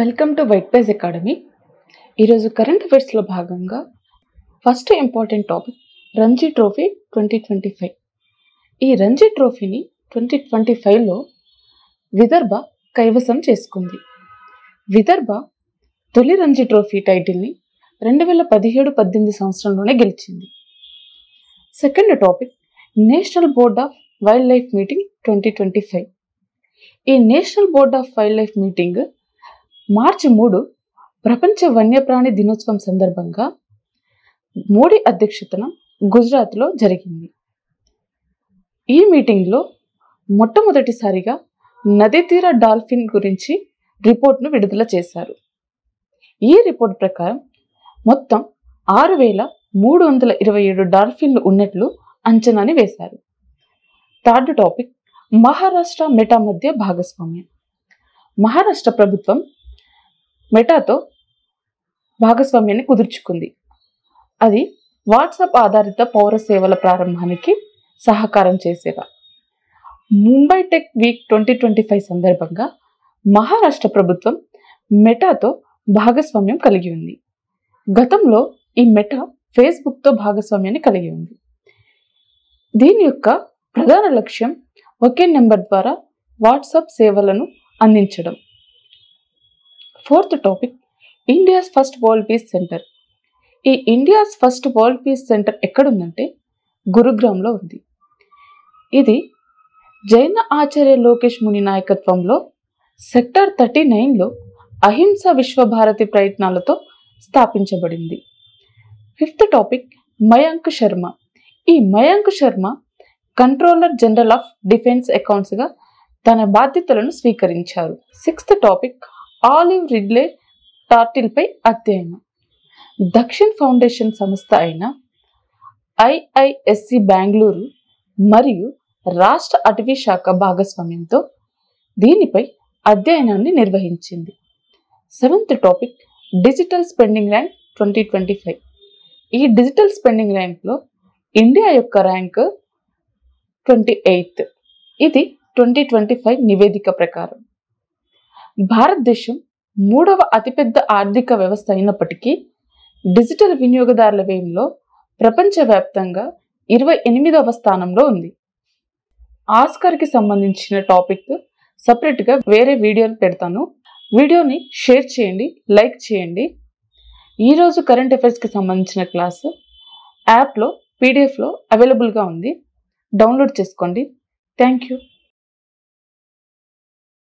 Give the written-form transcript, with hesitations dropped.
Welcome to white page academy. ఈరోజు current అఫైర్స్లో భాగంగా first important topic Ranji trophy 2025. ఈ రంజీ ట్రోఫీని 2025లో విదర్భ కైవసం చేసుకుంది. విదర్భ తొలి రంజీ ట్రోఫీ టైటిల్ని 2017-18 సంవత్సరంలోనే గెలిచింది. Second topic national board of wildlife meeting 2025. ఈ national board of wildlife meeting మార్చి 3 ప్రపంచ వన్యప్రాణి దినోత్సవం సందర్భంగా మోడీ అధ్యక్షతన గుజరాత్లో జరిగింది. ఈ మీటింగ్లో మొట్టమొదటిసారిగా నదీ తీర డాల్ఫిన్ గురించి రిపోర్ట్ను విడుదల చేశారు. ఈ రిపోర్ట్ ప్రకారం మొత్తం 6,327 డాల్ఫిన్లు ఉన్నట్లు అంచనాని వేశారు. థర్డ్ టాపిక్ మహారాష్ట్ర మెటా మధ్య భాగస్వామ్యం. మహారాష్ట్ర ప్రభుత్వం మెటాతో భాగస్వామ్యాన్ని కుదుర్చుకుంది. అది వాట్సాప్ ఆధారిత పౌర సేవల ప్రారంభానికి సహకారం చేసేలా. ముంబై టెక్ వీక్ 2025 సందర్భంగా మహారాష్ట్ర ప్రభుత్వం మెటాతో భాగస్వామ్యం కలిగి ఉంది. గతంలో ఈ మెటా ఫేస్బుక్తో భాగస్వామ్యాన్ని కలిగి ఉంది. దీని యొక్క ప్రధాన లక్ష్యం ఒకే నెంబర్ ద్వారా వాట్సాప్ సేవలను అందించడం. Fourth topic India's first world peace centre. ఈ India's first world peace centre ఎక్కడుందంటే గురుగ్రామ్లో ఉంది. ఇది జైన ఆచార్య లోకేష్ ముని నాయకత్వంలో సెక్టార్ 39లో అహింస విశ్వభారతి ప్రయత్నాలతో స్థాపించబడింది. Fifth topic Mayank Sharma. ఈ Mayank Sharma controller general of defence అకౌంట్స్గా తన బాధ్యతలను స్వీకరించారు. సిక్స్త్ టాపిక్ ఆలివ్ రిడ్లే టార్టిల్పై అధ్యయనం. దక్షిణ్ ఫౌండేషన్ సంస్థ అయిన IISc బెంగళూరు మరియు రాష్ట్ర అటవీ శాఖ భాగస్వామ్యంతో దీనిపై అధ్యయనాన్ని నిర్వహించింది. Seventh topic digital spending rank 2025. ఈ డిజిటల్ స్పెండింగ్ ర్యాంక్లో ఇండియా యొక్క ర్యాంక్ 28th. ఇది 2025 నివేదిక ప్రకారం. భారతదేశం 3వ అతిపెద్ద ఆర్థిక వ్యవస్థ అయినప్పటికీ డిజిటల్ వినియోగదారుల వ్యయంలో ప్రపంచవ్యాప్తంగా 28వ స్థానంలో ఉంది. ఆస్కార్కి సంబంధించిన టాపిక్ సపరేట్గా వేరే వీడియోలు పెడతాను. వీడియోని షేర్ చేయండి, లైక్ చేయండి. ఈరోజు కరెంట్ అఫైర్స్కి సంబంధించిన క్లాస్ యాప్లో PDFలో అవైలబుల్గా ఉంది. డౌన్లోడ్ చేసుకోండి. Thank you.